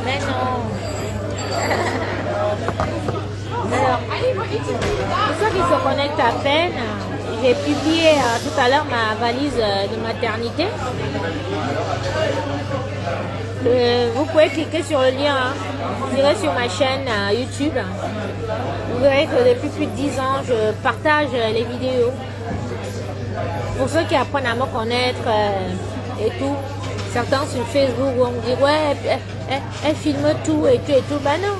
Mais non. Alors, pour ceux qui se connectent à peine, j'ai publié tout à l'heure ma valise de maternité. Vous pouvez cliquer sur le lien, vous irez sur ma chaîne YouTube. Vous verrez que depuis plus de 10 ans, je partage les vidéos. Pour ceux qui apprennent à me connaître et tout, certains sur Facebook vont me dire ouais, elle filme tout et tout et tout. Ben non.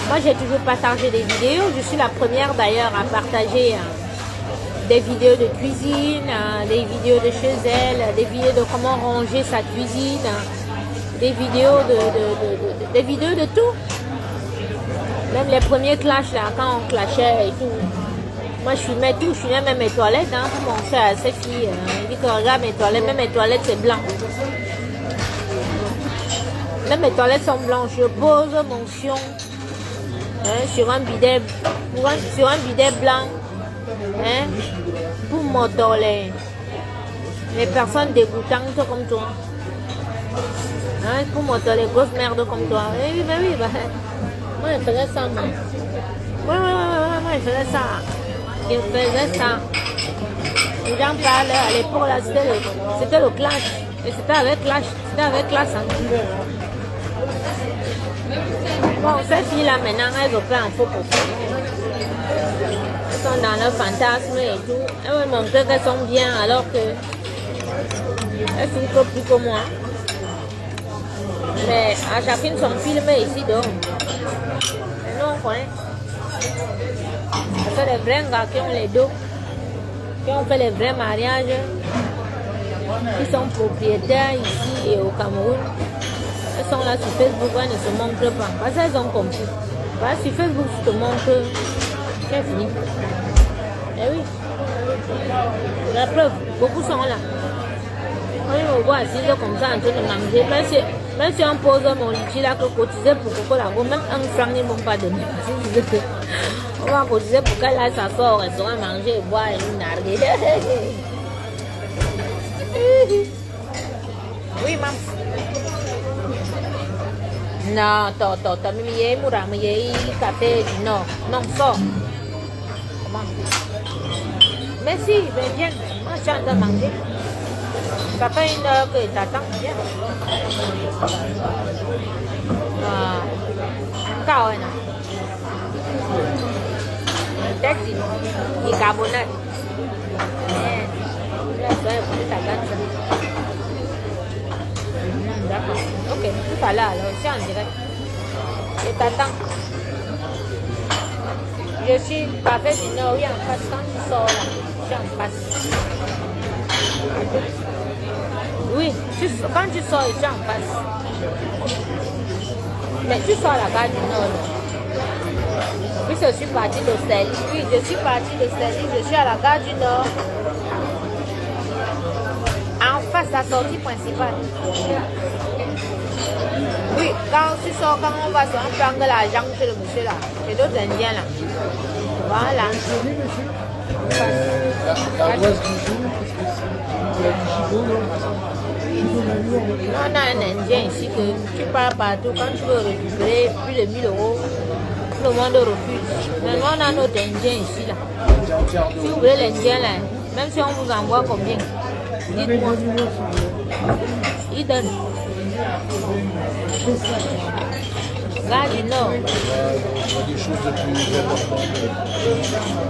Moi j'ai toujours partagé des vidéos. Je suis la première d'ailleurs à partager des vidéos de cuisine, des vidéos de chez elle, des vidéos de comment ranger sa cuisine, des vidéos des vidéos de tout. Même les premiers clashs là, quand on clashait et tout. Moi je filmais tout, je filmais même mes toilettes pour montrer à ces filles. Je dis que regarde mes toilettes, même mes toilettes c'est blanc. Même mes toilettes sont blanches. Je pose mon fion sur un bidet blanc pour m'odorer. Les personnes dégoûtantes comme toi. Pour m'odorer les grosses merdes comme toi. Oui, ben oui, bah. Moi je faisais ça, moi. Ouais, moi je faisais ça. Je faisais ça. Les gens parlent, à l'époque là, c'était le clash. Et c'était avec clash. Bon, ces filles-là, maintenant, elles ont fait un faux profil. Elles sont dans leur fantasme et tout. Elles veulent montrer qu'elles sont bien alors que elles filment plus que moi. Mais à chacune son film ici, donc. Et nous, on connaît. C'est les vrais gars qui ont les dos, qui ont fait les vrais mariages, qui sont propriétaires ici et au Cameroun. Elles sont là sur Facebook, elles ne se montrent pas. Parce qu'elles ont compris. Parce que sur Facebook, tu te montres, c'est fini. Eh oui. La preuve, beaucoup sont là. On me voit assise comme ça en train de manger. Même si on pose mon litige là, que cotiser pour Coco-Lago, même un franc, ils ne vont pas donner. On va cotiser pour qu'elle aille s'asseoir au restaurant, manger et boire et nous narguer. Oui, maman. Non, t'as mis yé, moura, mais yé, café, non, sors. Comment? Mais si, viens, moi je suis en train de manger. Ça fait 1 heure que t'attends, viens. Cao này nè. Tết gì? Bicarbonate. D'accord. Ok, tout à l'heure, alors, je suis en direct. Je t'attends. Je suis parfait du Nord, oui, en face. Quand tu sors là, je suis en face. Oui, quand tu sors, je suis en face. Mais tu sors à la gare du Nord. Oui, je suis partie d'Australie. Oui, je suis partie d'Australie. Je suis à la gare du Nord. En face, la sortie principale. Oui, quand tu sors, quand on va se prendre l'argent chez le monsieur là, chez d'autres Indiens là. Voilà. L'ardoise du jour, qu'est-ce que c'est? Du gigot, non? On a un Indien ici que tu pars partout. Quand tu veux récupérer plus de 1000 euros, tout le monde refuse. Mais nous, on a notre Indien ici là. Si vous voulez l'Indien là, même si on vous envoie combien, dites-moi. Il donne. Gare du Nord. Des choses de plus importantes.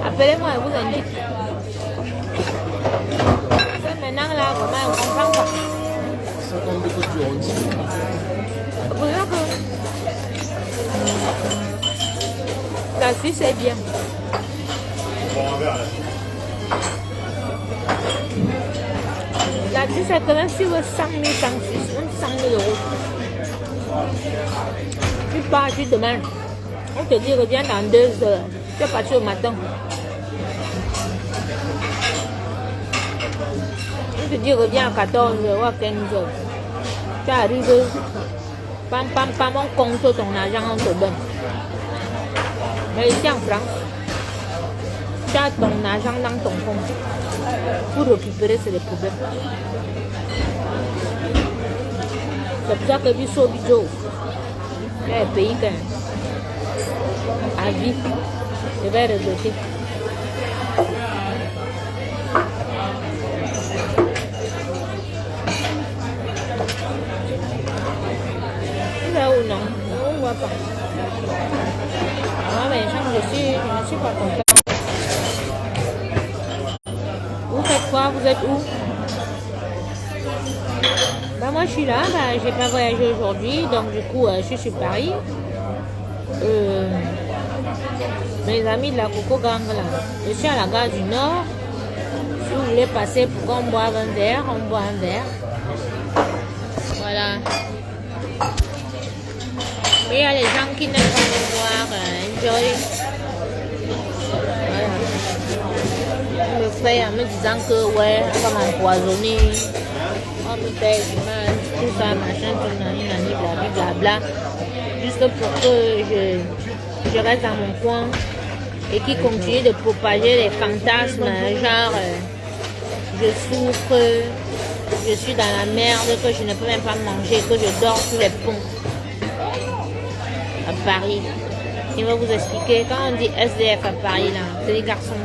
Appelez-moi et vous indique. C'est maintenant là, comment on comprend pas. 52 côtes du Rhône. Pour ça que la Suisse est bien. La Suisse est quand même sur 100 000 francs suisses, même 100 000 euros. Tu pars, tu demandes. On te dit reviens dans 2 heures. Tu es parti au matin. On te dit reviens à 14h ou à 15h. Tu arrives, pam pam pam, on compte ton argent, on te donne. Mais ici en France, tu as ton argent dans ton compte. Pour récupérer, c'est le problème. C'est pour ça que Bissau Bijo, il y a un pays quand même. À vie, je vais regretter. Là ou non, on ne voit pas. Ah mais je ne suis pas contente. Vous faites quoi? Vous êtes où? Bah moi je suis là, bah, j'ai pas voyagé aujourd'hui, donc du coup je suis sur Paris. Mes amis de la Coco Gang là, je suis à la gare du Nord. Si vous voulez passer pour qu'on boive un verre, on boit un verre. Voilà. Mais il y a les gens qui n'aiment pas me voir, enjoy. Voilà. Ils me fait en me disant que ouais, on va m'empoisonner, on me fait du mal, tout ça, machin, tout nani, blablabla. Juste pour que je reste dans mon coin et qui continue de propager les fantasmes, genre je souffre, je suis dans la merde, que je ne peux même pas manger, que je dors sur les ponts à Paris. Il va vous expliquer, quand on dit SDF à Paris, là, c'est les garçons.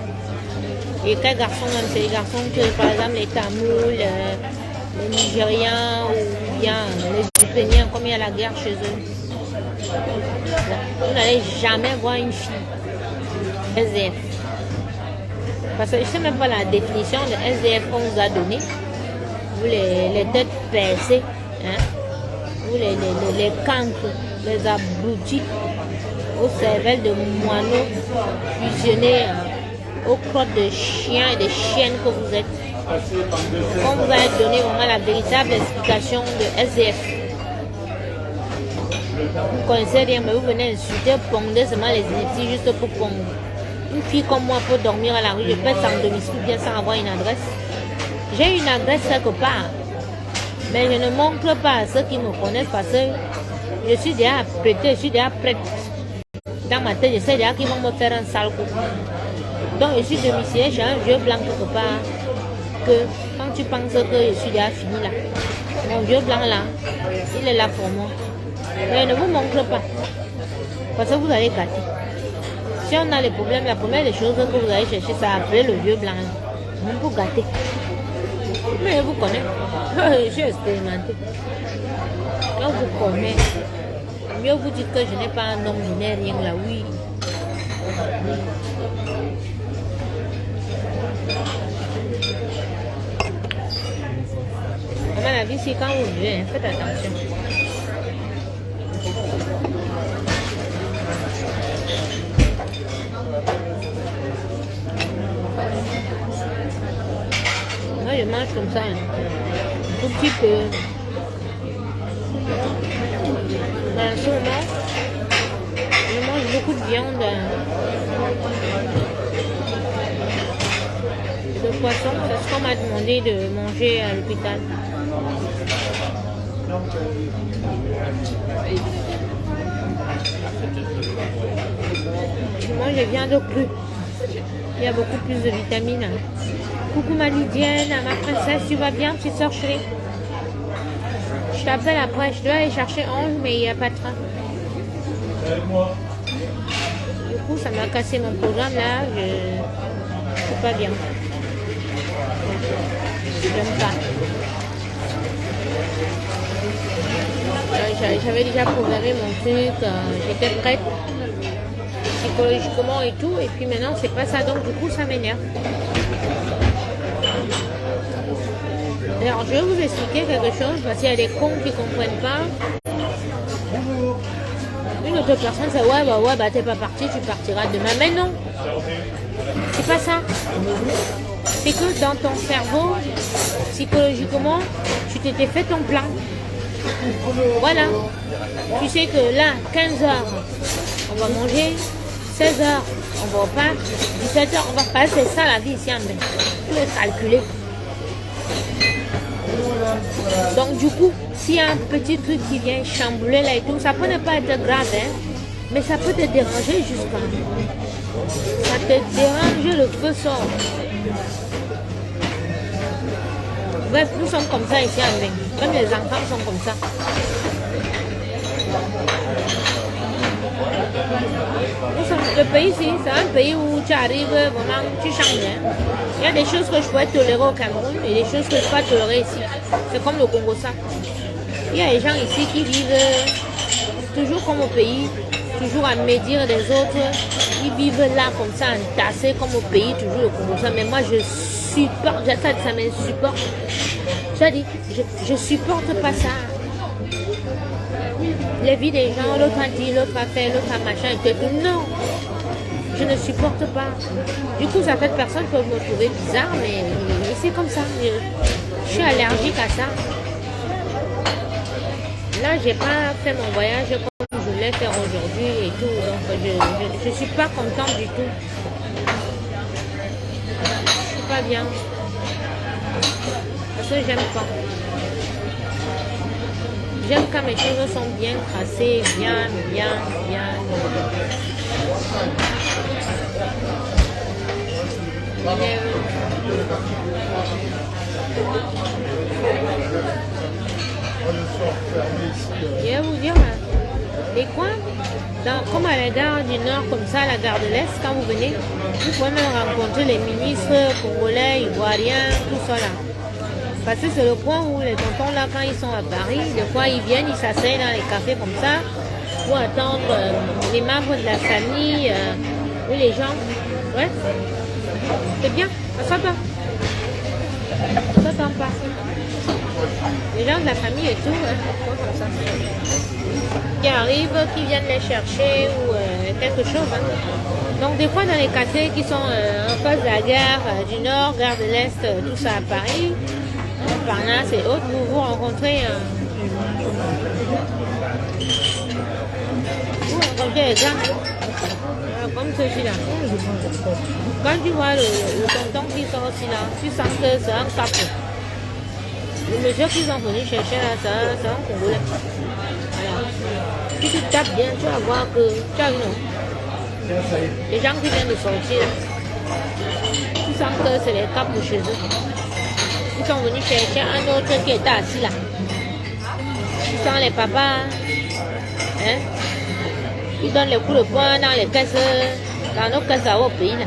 Et quels garçons même? C'est les garçons que, par exemple, les Tamouls, les Nigériens ou bien les Ukrainiens, comme il y a la guerre chez eux. Vous n'allez jamais voir une fille SDF. Parce que je ne sais même pas la définition de SDF qu'on vous a donnée. Vous les têtes percées, hein? Vous les cancres, les abrutis, aux cervelles de moineaux fusionnés aux crottes de chiens et de chiennes que vous êtes. On vous a donné vraiment la véritable explication de SDF. Vous ne connaissez rien, mais vous venez insulter, ponder seulement les inepties juste pour pondre. Une fille comme moi peut dormir à la rue, je peux être sans domicile bien sans avoir une adresse. J'ai une adresse quelque part, mais je ne montre pas à ceux qui me connaissent parce que je suis déjà prêtée, je suis déjà prête. Dans ma tête, je sais déjà qu'ils vont me faire un sale coup. Donc je suis domiciliée, j'ai un vieux blanc quelque part, que quand tu penses que je suis déjà fini là, mon vieux blanc là, il est là pour moi. Mais ne vous montre pas, parce que vous allez gâter. Si on a les problèmes, la première des choses que vous allez chercher, c'est appeler le vieux blanc, même pour gâter. Mais je vous connais, je suis expérimenté. Quand vous connaissez, mieux vous dites que je n'ai pas un homme, je n'ai rien là, oui. À la vie, c'est quand vous vivez, faites attention. Moi, je mange comme ça, un tout petit peu. En ce moment, je mange beaucoup de viande, de poisson. C'est ce qu'on m'a demandé de manger à l'hôpital. Je mange des viandes crues. Il y a beaucoup plus de vitamines. Coucou ma Lydienne, ma princesse, tu vas bien, petite sœur chérie? Je t'appelle après, je dois aller chercher Ange, mais il n'y a pas de train. Du coup, ça m'a cassé mon programme là, je suis pas bien. J'aime pas. J'avais déjà programmé mon truc, j'étais prête psychologiquement et tout, et puis maintenant c'est pas ça, donc du coup ça m'énerve. Alors je vais vous expliquer quelque chose parce qu'il y a des cons qui comprennent pas. Une autre personne c'est ouais bah t'es pas parti, tu partiras demain. Mais non, c'est pas ça. C'est que dans ton cerveau, psychologiquement, tu t'étais fait ton plan. Voilà. Tu sais que là, 15h, on va manger, 16h, On va pas 17h, on va pas, c'est ça la vie ici en Bénin. Il faut calculer. Donc du coup, s'il y a un petit truc qui vient chambouler là et tout, ça peut ne pas être grave, hein, mais ça peut te déranger jusqu'à. Ça te dérange, le feu sort. Bref, nous sommes comme ça ici en Bénin. Même les enfants sont comme ça. Le pays ici, c'est un pays où tu arrives, vraiment, tu changes. Hein. Il y a des choses que je pourrais tolérer au Cameroun et des choses que je ne peux pas tolérer ici. C'est comme le Congo ça. Il y a des gens ici qui vivent toujours comme au pays, toujours à médire des autres. Ils vivent là comme ça, entassés comme au pays, toujours le Congo ça. Mais moi, je supporte, ça m'insupporte. Je supporte pas ça. Les vies des gens, l'autre a dit, l'autre a fait, l'autre a machin, et tout. Non, je ne supporte pas. Du coup, certaines personnes peuvent me trouver bizarre, mais c'est comme ça. Je suis allergique à ça. Là, j'ai pas fait mon voyage comme je voulais faire aujourd'hui et tout. Donc, je suis pas contente du tout. Je suis pas bien. Parce que j'aime pas. J'aime quand mes choses sont bien tracées, bien. Je vais vous dire, les coins, comme à la gare du Nord, comme ça, à la gare de l'Est, quand vous venez, vous pouvez même rencontrer les ministres congolais, ivoiriens, tout ça là. Parce que c'est le point où les tontons là, quand ils sont à Paris, des fois ils viennent, ils s'asseyent dans les cafés comme ça, pour attendre les membres de la famille, ou les gens. Ouais, c'est bien, ça s'entend. Ça s'entend pas. Les gens de la famille et tout, hein, comme ça. Qui arrivent, qui viennent les chercher ou quelque chose. Hein. Donc des fois dans les cafés qui sont en face de la gare du Nord, gare de l'Est, tout ça à Paris, Parnasse et autres, vous rencontrez les gens comme ceux-ci-là. Quand tu vois le tonton qui sort aussi là, tu sens que c'est un capot. Le monsieur qu'ils ont venu chercher là, c'est un Congolais. Voilà. Si tu tapes bien, tu vas voir que tu as vu, non? Les gens qui viennent de sortir là, tu sens que c'est les capos chez eux. Ils sont venus chercher un autre qui était assis là. Ils sont les papas. Hein? Ils donnent les coups de poing dans les caisses, dans nos caisses au pays là.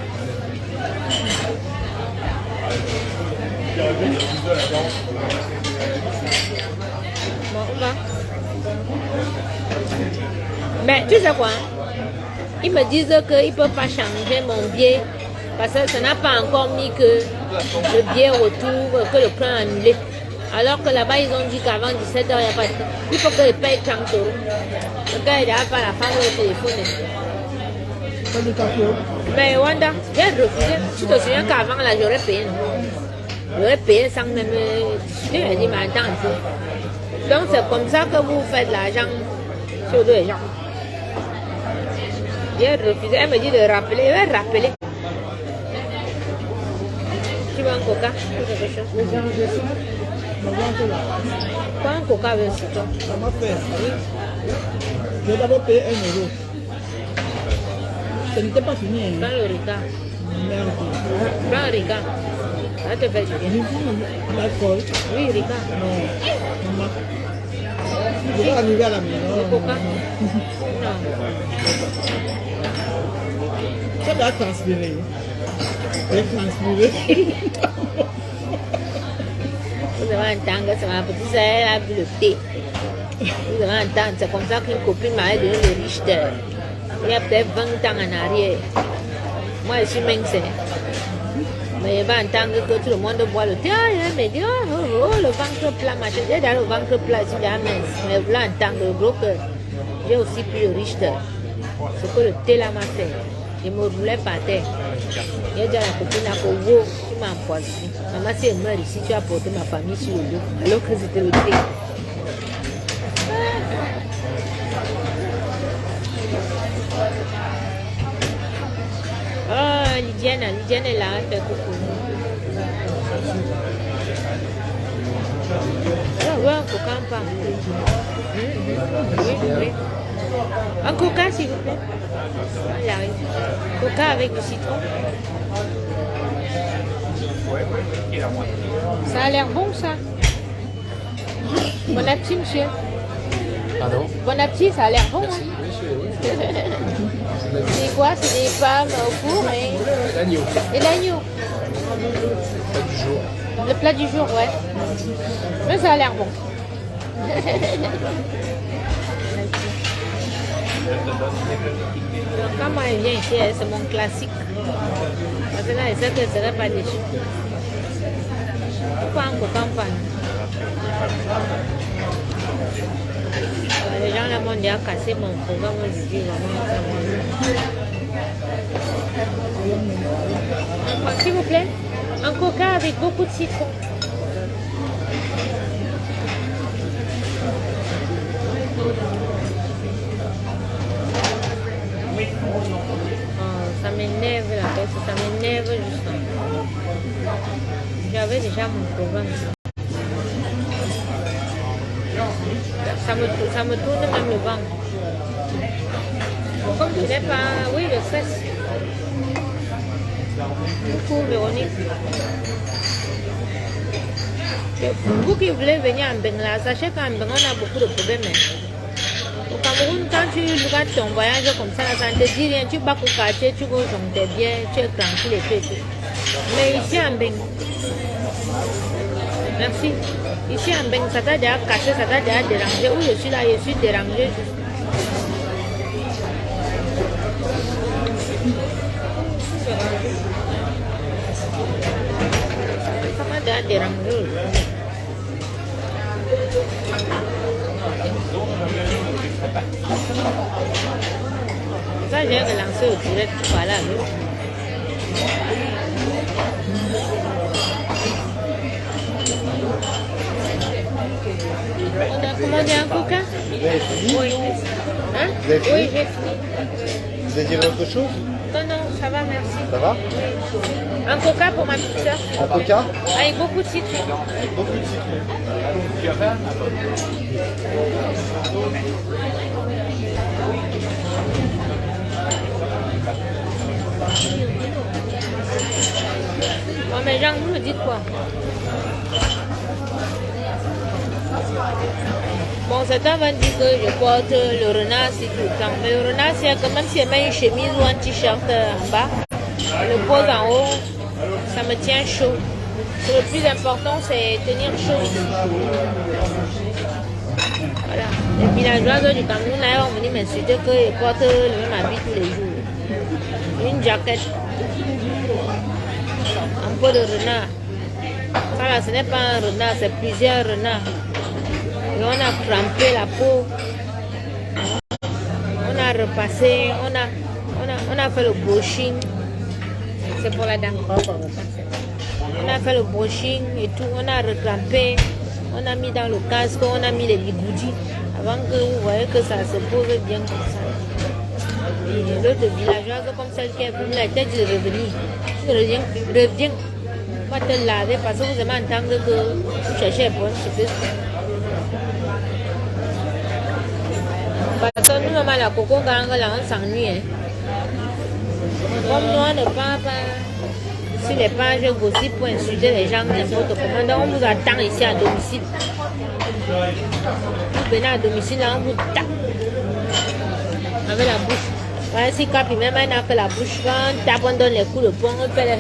Bon, on va. Mais tu sais quoi? Ils me disent qu'ils ne peuvent pas changer mon billet parce que ça n'a pas encore mis que le billet retourne, que le plan est annulé. Alors que là-bas, ils ont dit qu'avant 17h, il n'y a pas de temps. Il faut qu'ils payent 30 €. Le gars, il n'a pas la femme au téléphone. Mais Wanda, j'ai refusé. Tu te souviens qu'avant, là, j'aurais payé, non? J'aurais payé sans même discuter. Elle dit, mais attends un peu. Donc, c'est comme ça que vous faites l'argent sur les gens. J'ai refusé. Elle me dit de rappeler. Je vais rappeler. Tu veux un coca ou quelque chose? Pas un coca avec citron. Ça m'a fait. Oui. J'ai d'abord payé 1 €. Ça n'était pas fini. Hein. Prends le ricard. Merde. Prends le ricard. Ça te fait du bien. L'alcool. Oui, ricard. Non. Maman. Je vais arriver à la maison. Le coca? Non. Ça doit transpirer. J'ai transpiré. Vous allez entendre, c'est ma petite sœur, elle a bu le thé. Vous allez entendre, c'est comme ça qu'une copine m'avait donné le Richter. Il y a peut-être 20 ans en arrière. Moi, je suis mince. Mais il va entendre que tout le monde boit le thé. Ah, il me dit, oh, le ventre plat, machin. J'ai dans le ventre plat, je dis, ah mince. Mais vous allez entendre le gros que j'ai aussi pris le Richter. Ce que le thé là m'a fait. Il me roulait par terre. Il y a déjà la copine à Kogo, tu m'as empoisonné. Maman, si elle meurt ici, tu as porté ma famille sur le dos. Alors que c'était le thé. Lydienne est là, elle fait coucou. Ouais, un coca pas. Oui. Un coca s'il vous plaît. Il arrive. Coca avec du citron. Ça a l'air bon ça. Bon appétit monsieur. Pardon? Bon appétit, ça a l'air bon. Merci. Hein. Oui, oui. C'est quoi? C'est des pommes au four L'agneau. et l'agneau. Pas du jour. Le plat du jour, ouais. Mais ça a l'air bon. Donc, quand moi elle vient ici, c'est mon classique. Parce que là, elle sait qu'elle ne serait pas déçue. Pourquoi un coca panne? Les gens là m'ont déjà cassé mon programme. S'il vous plaît, un coca avec beaucoup de citron. Oh, ça m'énerve la tête, ça m'énerve justement. J'avais déjà mon programme. Ça me tourne même le ventre. Comme tu n'es pas... Oui, le stress. Coucou Véronique. Vous qui voulez venir en Bengla, sachez qu'en Bengla, on a beaucoup de problèmes. Au Cameroun, quand tu regardes ton voyage comme ça, ça ne te dit rien. Tu vas au quartier, tu gauches, on t'es bien, tu es tranquille et tout. Mais ici en Bengla, merci. Ici en Bengla, ça t'a déjà cassé, ça t'a déjà dérangé. Où je suis là, je suis dérangé. Ça m'a déjà dérangé. Ça, j'ai relancé au direct. Voilà. On a commandé un coca? Vous avez fini? Oui. Hein? Vous avez fini? Oui, j'ai fini. Vous avez dit autre chose? Non, ça va, merci. Ça va? Un coca pour ma petite soeur. Un coca? Avec beaucoup de citron. Beaucoup de citron. Bon, mais Jean, vous me dites quoi? Bon, certains vont dire que je porte le renard tout le temps. Mais le renard, c'est que même si je mets une chemise ou un t-shirt en bas, je le pose en haut, ça me tient chaud. Le plus important, c'est tenir chaud. Voilà. Les villageois du Cameroun, là, on me dit m'insulter que je porte le même habit tous les jours. Une jaquette. Un peu de renard. Ça là, ce n'est pas un renard, c'est plusieurs renards. Et on a crampé la peau. On a repassé, on a fait le brushing. C'est pour la dame. On a fait le brushing et tout, on a recrampé. On a mis dans le casque, on a mis les bigoudis avant que vous voyez que ça se pose bien comme ça. Et l'autre villageoise, comme celle qui est venue, la tête de revenir. Reviens. On va te laver parce que vous aimez entendre que vous cherchez pour une chose. Parce que nous, maman, la coco, quand on s'ennuie. Hein. Comme nous, on ne parle pas sur les pages gossip pour insulter les gens n'importe comment. Donc, on vous attend ici à domicile. Vous venez à domicile, là, on vous tape avec la bouche. Voilà, si Capi même n'a que la bouche, quand on tape, on donne les coups de poing, on fait le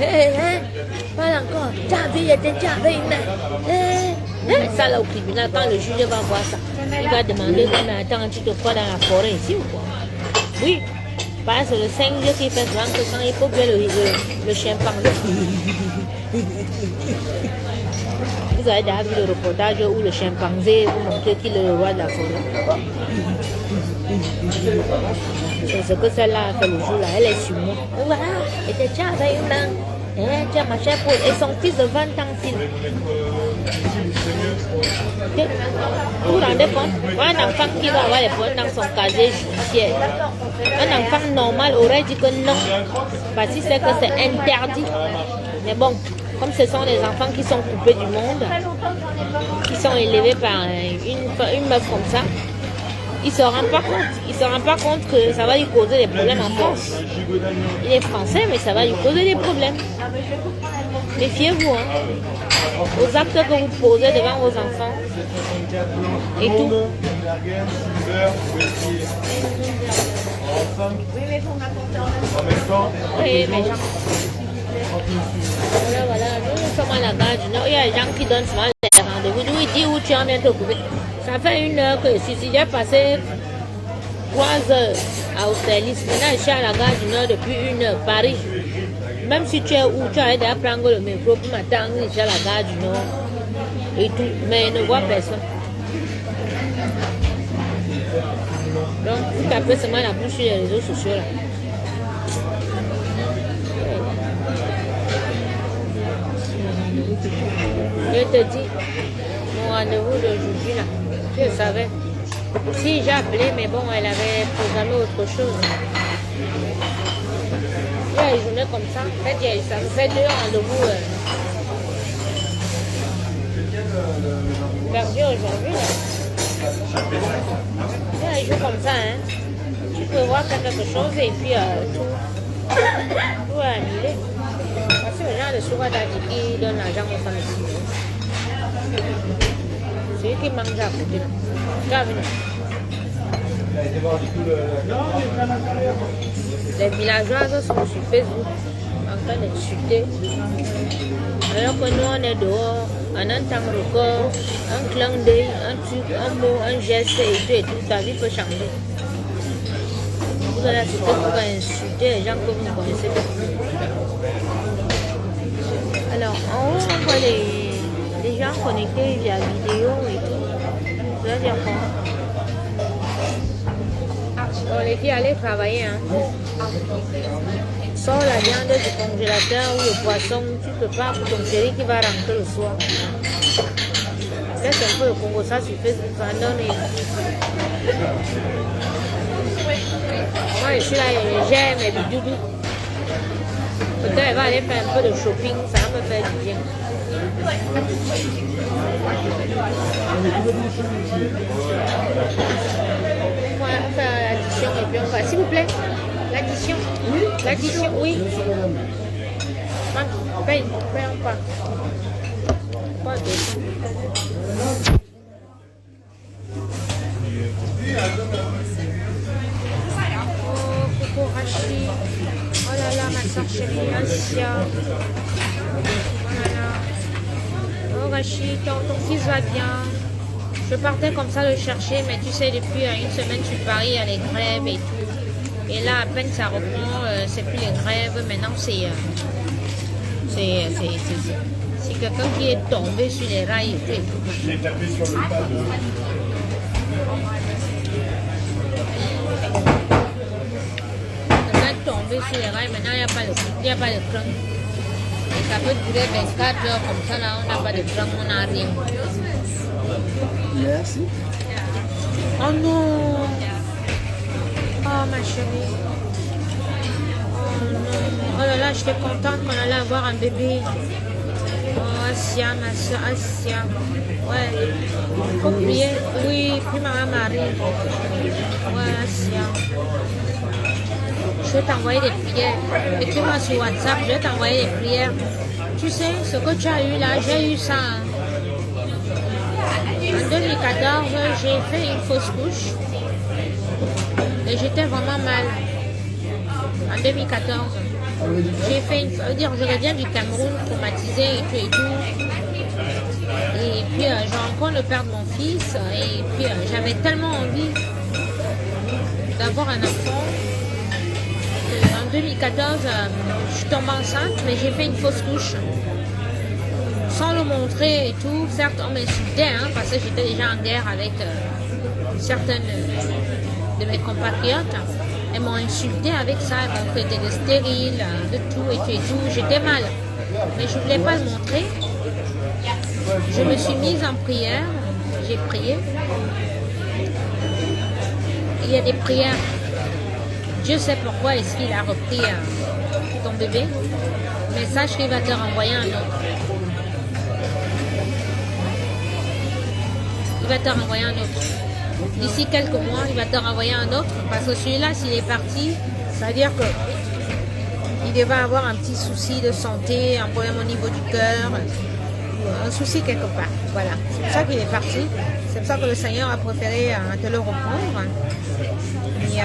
pas encore. Ça là au tribunal, quand le juge va voir ça, il va demander, mais attends, tu te crois dans la forêt ici ou quoi? Oui, parce que le 5 jours qui fait souvent que quand il faut bien le chimpanzé. Vous avez déjà vu le reportage où le chimpanzé vous montre qu'il est le roi de la forêt. C'est ce que celle-là a fait le jour là, elle est sur moi. Voilà, elle était déjà avec une main. Tu as marché pour. Et son fils de 20 ans, fils. Vous vous rendez compte? Un enfant qui va avoir les points dans son casier judiciaire. Un enfant normal aurait dit que non, parce qu'il sait que c'est interdit. Mais bon, comme ce sont des enfants qui sont coupés du monde, qui sont élevés par une meuf comme ça, il ne se rend pas compte. Il se rend pas compte que ça va lui causer des problèmes en France. Il est français, mais ça va lui causer des problèmes. Méfiez-vous, hein, aux actes que vous posez devant vos enfants et tout. Oui, mais voilà, nous sommes à la gare du Nord. Il y a des gens qui donnent souvent des rendez-vous. Nous, ils disent où tu en viens te couper. Ça fait 1 heure que si j'ai passé 3 heures à Austerlitz. Maintenant, je suis à la gare du Nord depuis 1 heure, Paris. Même si tu es où, tu as aidé à prendre le métro pour m'attendre ici à la gare du Nord et tout, mais je ne vois personne. Donc, vous tapez seulement la bouche sur les réseaux sociaux là. Je te dis, mon rendez-vous d'aujourd'hui là, je le savais. Si j'ai appelé, mais bon, elle avait programmé autre chose. Il y a une journée comme ça, en fait, ça me fait 2 rendez-vous perdu aujourd'hui. Il y a un jour comme ça, hein. Tu peux voir quelque chose et puis tout est annulé. Parce que les gens de Soura Dadi qui donnent l'argent aux femmes ici. C'est eux qui mangent à côté. Bienvenue. Les villageoises sont sur Facebook en train d'insulter. Alors que nous on est dehors, en un temps record, un clin d'œil, un truc, un mot, un geste et tout, ta vie peut changer. Vous allez assister pour insulter les gens que vous ne connaissez pas. Alors en haut on voit les gens connectés via vidéo et tout. Ça veut dire quoi? Bon, les filles, allez travailler. Hein. Sors la viande du congélateur ou le poisson, tu prépares pour ton chéri qui va rentrer le soir. Laisse un peu le Congo, ça sur Facebook, ça donne. Moi, je suis là, j'aime mes bidoudous. Peut-être elle va aller faire un peu de shopping, ça va me faire du bien. On fait l'addition et puis on va. S'il vous plaît, l'addition. Oui. L'addition, oui. Paye ou pas? Pas de. Oh, coucou Rachid. Oh là là, ma soeur chérie, Asia. Voilà. Oh Rachid, ton fils va bien. Je partais comme ça le chercher, mais tu sais, depuis 1 semaine sur Paris, il y a les grèves et tout. Et là, à peine ça reprend, c'est plus les grèves. Maintenant, c'est quelqu'un qui est tombé sur les rails et tout. J'ai tapé sur le pas de... Quelqu'un est tombé sur les rails, maintenant, il n'y a pas de crainte. Et ça peut durer 24 heures comme ça, là, on n'a pas de crainte, on n'a rien. Merci. Oh non! Oh ma chérie! Oh non! Oh là là, j'étais contente qu'on allait avoir un bébé. Oh Asia, ma soeur, Asia. Ouais. Faut prier. Oui, puis maman Marie. Ouais, Asia. Je vais t'envoyer des prières. Écris-moi sur WhatsApp, je vais t'envoyer des prières. Tu sais, ce que tu as eu là, j'ai eu ça. Hein. En 2014, j'ai fait une fausse couche et j'étais vraiment mal. En 2014, j'ai fait une... je reviens du Cameroun traumatisée et tout. Et puis, je rencontre le père de mon fils et puis j'avais tellement envie d'avoir un enfant. En 2014, je suis tombée enceinte, mais j'ai fait une fausse couche. Sans le montrer et tout, certes on m'insultait hein, parce que j'étais déjà en guerre avec certaines de mes compatriotes. Elles m'ont insulté avec ça, elles m'ont fait des stériles, de tout et tout. J'étais mal, mais je ne voulais pas le montrer. Je me suis mise en prière, j'ai prié. Il y a des prières Dieu sait pourquoi est-ce qu'il a repris ton bébé, mais sache qu'il va te renvoyer un autre. Il va te renvoyer un autre. D'ici quelques mois, il va te renvoyer un autre, parce que celui-là, s'il est parti, ça veut dire que il va avoir un petit souci de santé, un problème au niveau du cœur, un souci quelque part. Voilà, c'est pour ça qu'il est parti. C'est pour ça que le Seigneur a préféré te le reprendre. Et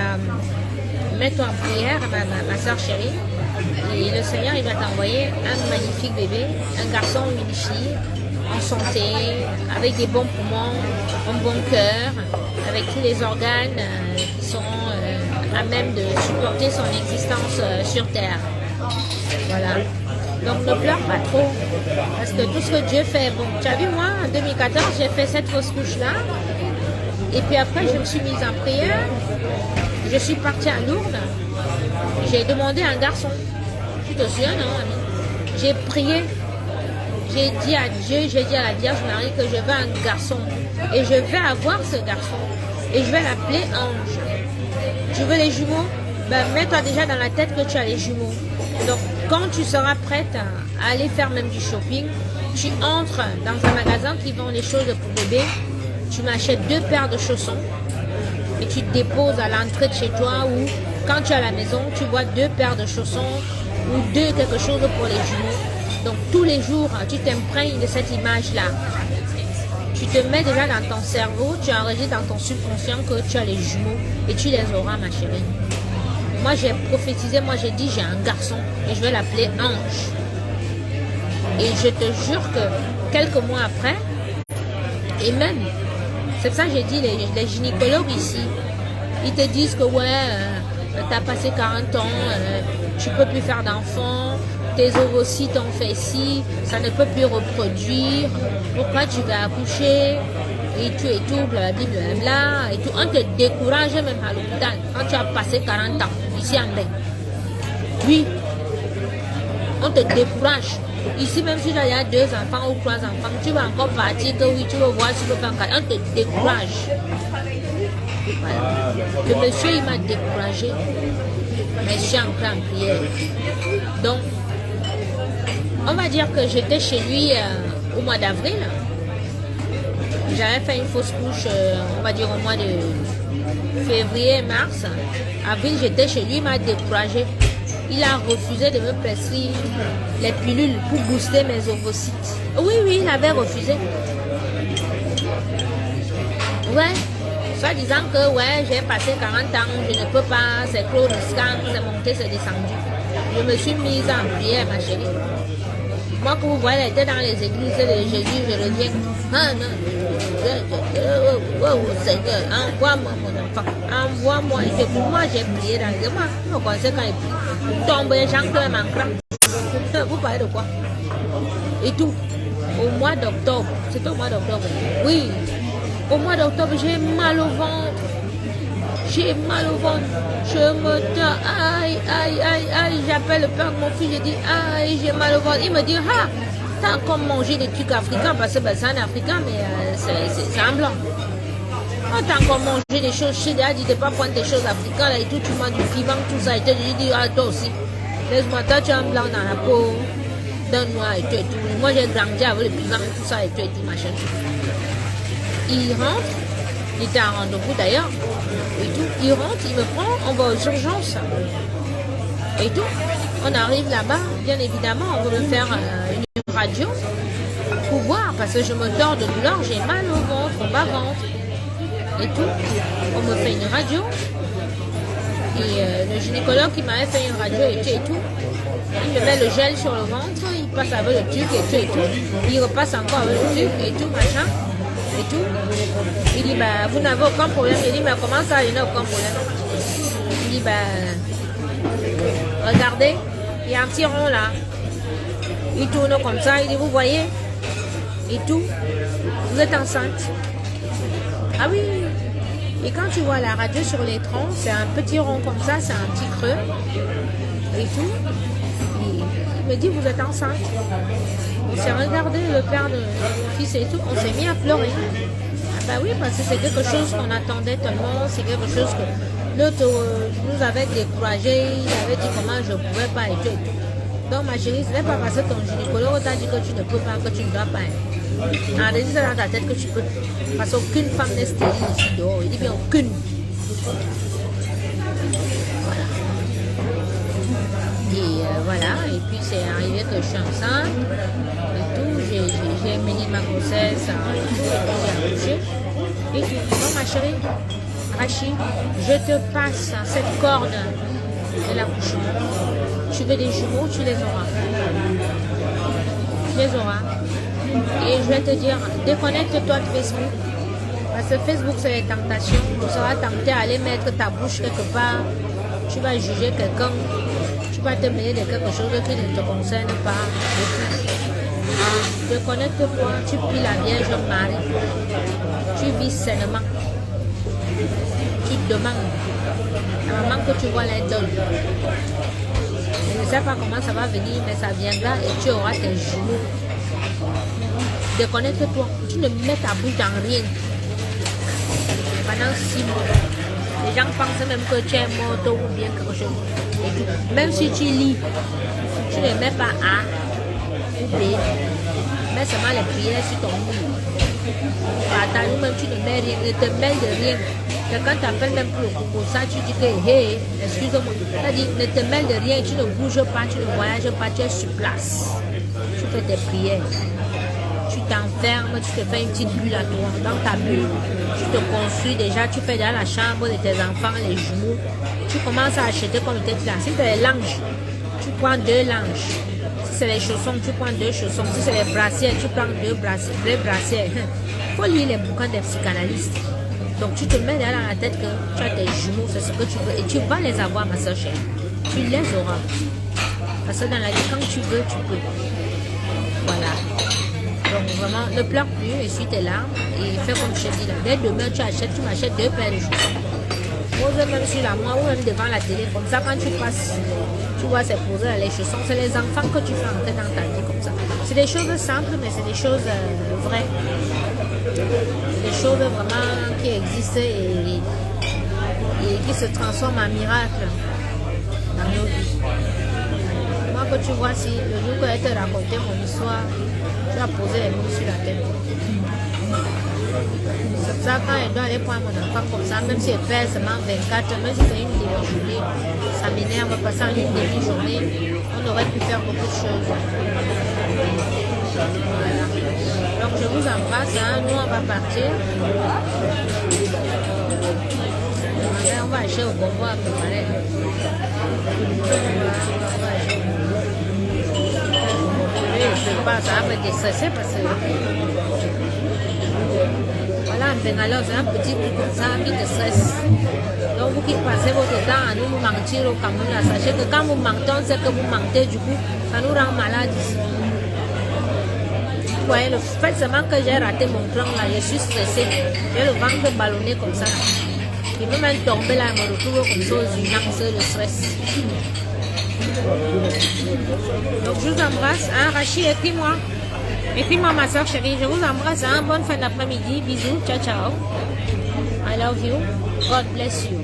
mets-toi en prière, ma soeur chérie. Et le Seigneur, il va t'envoyer un magnifique bébé, un garçon ou une fille, en santé, avec des bons poumons, un bon cœur, avec tous les organes qui seront à même de supporter son existence sur Terre. Voilà. Donc ne pleure pas trop, parce que tout ce que Dieu fait, bon, tu as vu moi, en 2014, j'ai fait cette fausse couche-là, et puis après je me suis mise en prière, je suis partie à Lourdes, j'ai demandé un garçon, tu te souviens, non, ami? J'ai prié, j'ai dit à Dieu, j'ai dit à la Vierge Marie que je veux un garçon, et je vais avoir ce garçon, et je vais l'appeler Ange. Tu veux les jumeaux? Ben, mets-toi déjà dans la tête que tu as les jumeaux. Donc, quand tu seras prête à aller faire même du shopping, tu entres dans un magasin qui vend les choses pour bébé, tu m'achètes 2 paires de chaussons et tu te déposes à l'entrée de chez toi, ou quand tu es à la maison, tu vois 2 paires de chaussons ou 2 quelque chose pour les jumeaux. Donc, tous les jours, tu t'imprègnes de cette image-là. Tu te mets déjà dans ton cerveau, tu enregistres dans ton subconscient que tu as les jumeaux et tu les auras, ma chérie. Moi, j'ai prophétisé, moi j'ai dit j'ai un garçon et je vais l'appeler Ange. Et je te jure que quelques mois après, et même, c'est pour ça que j'ai dit, les gynécologues ici, ils te disent que ouais, tu as passé 40 ans, tu ne peux plus faire d'enfants, tes ovocytes ont fait ci, ça ne peut plus reproduire, pourquoi tu vas accoucher, et tout, blablabla, et tout. On te décourage même à l'hôpital quand tu as passé 40 ans, ici en Inde. Oui, on te décourage. Ici, même si tu as 2 enfants ou 3 enfants, tu vas encore partir que oui, tu vas voir si tu peux faire 40. On te décourage. Voilà. Le monsieur, il m'a découragé, mais je suis encore en prière. Donc, on va dire que j'étais chez lui au mois d'avril. J'avais fait une fausse couche, on va dire au mois de février, mars. Avril, j'étais chez lui, il m'a découragé. Il a refusé de me prescrire les pilules pour booster mes ovocytes. Oui, il avait refusé. Ouais, soit disant que ouais, j'ai passé 40 ans, je ne peux pas, c'est trop risquant, c'est monté, c'est descendu. Je me suis mise en prière, ma chérie. Moi, que vous voyez la tête dans les églises de Jésus, je reviens. Ah non, Seigneur, envoie-moi mon enfant, envoie-moi. Et puis moi, j'ai prié dans les mois. Vous connaissez quand il prie. Tombe, j'en manquera. Vous parlez de quoi? Et tout. Au mois d'octobre, c'est au mois d'octobre. Oui, au mois d'octobre, j'ai mal au ventre. J'ai mal au ventre, je me dis, aïe, j'appelle le père de mon fils, je dis, aïe, j'ai mal au ventre. Il me dit, ah, t'as encore mangé des trucs africains, parce que ben, c'est un africain, mais c'est un blanc. Ah, t'as encore mangé des choses, je t'ai dit de ne pas prendre des choses africaines, là, et tout, tu manges du piment, tout ça, et tout. J'ai dit, ah, toi aussi, laisse-moi, toi, tu as un blanc dans la peau, d'un noir, et tout, et tout. Moi, j'ai grandi avec le piment, tout ça, et tout, machin. Il rentre. Il était en rendez-vous d'ailleurs, et tout. Il rentre, il me prend, on va aux urgences, et tout. On arrive là-bas, bien évidemment, on veut me faire une radio pour voir, parce que je me tords de douleur, j'ai mal au ventre, au bas-ventre, et tout. On me fait une radio, et le gynécologue qui m'avait fait une radio, et tout, il me met le gel sur le ventre, il passe avec le truc, et tout. Il repasse encore avec le truc, et tout, machin. Et tout. Il dit, bah, vous n'avez aucun problème. Il dit, mais comment ça, il n'y a aucun problème? Il dit, bah, regardez, il y a un petit rond là. Il tourne comme ça, il dit, vous voyez? Et tout. Vous êtes enceinte. Ah oui. Et quand tu vois la radio sur l'écran, c'est un petit rond comme ça, c'est un petit creux. Et tout. Il me dit, vous êtes enceinte. On s'est regardé, le père de mon fils et tout, on s'est mis à pleurer. Ah bah oui, parce que c'est quelque chose qu'on attendait tellement, c'est quelque chose L'autre nous avait découragé, il avait dit comment je ne pouvais pas et tout. Donc ma chérie, ce n'est pas parce que ton gynécologue t'a dit que tu ne peux pas, que tu ne dois pas. Enregistre dans ta tête que tu peux. Parce qu'aucune femme n'est stérile ici dehors. Il dit bien aucune. Voilà. Et voilà, et puis c'est arrivé que je suis enceinte et tout, j'ai mené ma grossesse, j'ai accouché et tout. Donc ma chérie, Rachid, je te passe cette corde de l'accouchement. Tu veux des jumeaux, tu les auras. Tu les auras. Et je vais te dire, déconnecte-toi de Facebook. Parce que Facebook, c'est les tentations. Tu seras tenté à aller mettre ta bouche quelque part. Tu vas juger quelqu'un. Tu vas te mêler de quelque chose qui ne te concerne pas. Déconnecte-toi. Tu pries la Vierge Marie. Tu vis sainement. Tu demandes. La maman que tu vois les donne. Je ne sais pas comment ça va venir, mais ça viendra et tu auras tes jumeaux. Déconnecte-toi. Tu ne mets ta bouche dans rien. Pendant 6 mois. Les gens pensent même que tu es mort ou bien quelque chose. Et tout. Même si tu lis, tu ne mets pas A ou B. Mets seulement les prières sur ton mur. Partage, même tu ne mets rien, ne te mêles de rien. Quelqu'un t'appelle même pour ça, tu dis que hey, excuse-moi. C'est-à-dire, ne te mêle de rien, tu ne bouges pas, tu ne voyages pas, tu es sur place. Tu fais tes prières. Tu t'enfermes, tu te fais une petite bulle à toi, dans ta bulle. Tu te construis déjà, tu fais dans la chambre de tes enfants, les jumeaux. Tu commences à acheter comme tes là. Si c'est les langes, tu prends 2 langes. Si c'est les chaussons, tu prends 2 chaussons. Si c'est les brassières, tu prends 2 brassières. Il faut lire les bouquins des psychanalystes. Donc tu te mets dans la tête que tu as tes jumeaux, c'est ce que tu veux. Et tu vas les avoir, ma soeur chérie. Tu les auras. Parce que dans la vie, quand tu veux, tu peux. Voilà. Donc vraiment, ne pleure plus, essuie tes larmes et fais comme je te dis là. Dès demain, tu m'achètes 2 paires de chaussons. Pose même sur la main ou même devant la télé. Comme ça, quand tu passes, tu vois, c'est posé dans les chaussons. C'est les enfants que tu fais entrer dans ta vie comme ça. C'est des choses simples, mais c'est des choses vraies. Des choses vraiment qui existent et qui se transforment en miracle dans nos vies. Moi, que tu vois, si le jour que je te raconté mon histoire, tu as posé les mains sur la tête. C'est ça, quand elle doit aller prendre mon enfant comme ça, même si elle pèse seulement 24, même si c'est une demi-journée, ça m'énerve parce qu'en une demi-journée, on aurait pu faire beaucoup de choses. Voilà. Donc je vous embrasse, hein. Nous on va partir. On va acheter au bonbon à préparer. Je pense ça va me déstresser parce que voilà, en Bengalore, c'est un petit truc comme ça qui te stresse. Donc vous qui passez votre temps à nous mentir au Cameroun, sachez que quand vous mentez, on sait que vous mentez, du coup, ça nous rend malades ici. Vous voyez, le fait seulement que j'ai raté mon plan là, je suis stressée. J'ai le ventre ballonné comme ça. Il peut même tomber là, je me retrouve comme ça aux urgences, le stress. Donc je vous embrasse, hein, Rachid, écris-moi. Écris-moi ma soeur chérie, je vous embrasse, hein. Bonne fin d'après-midi, bisous, ciao ciao. I love you, God bless you.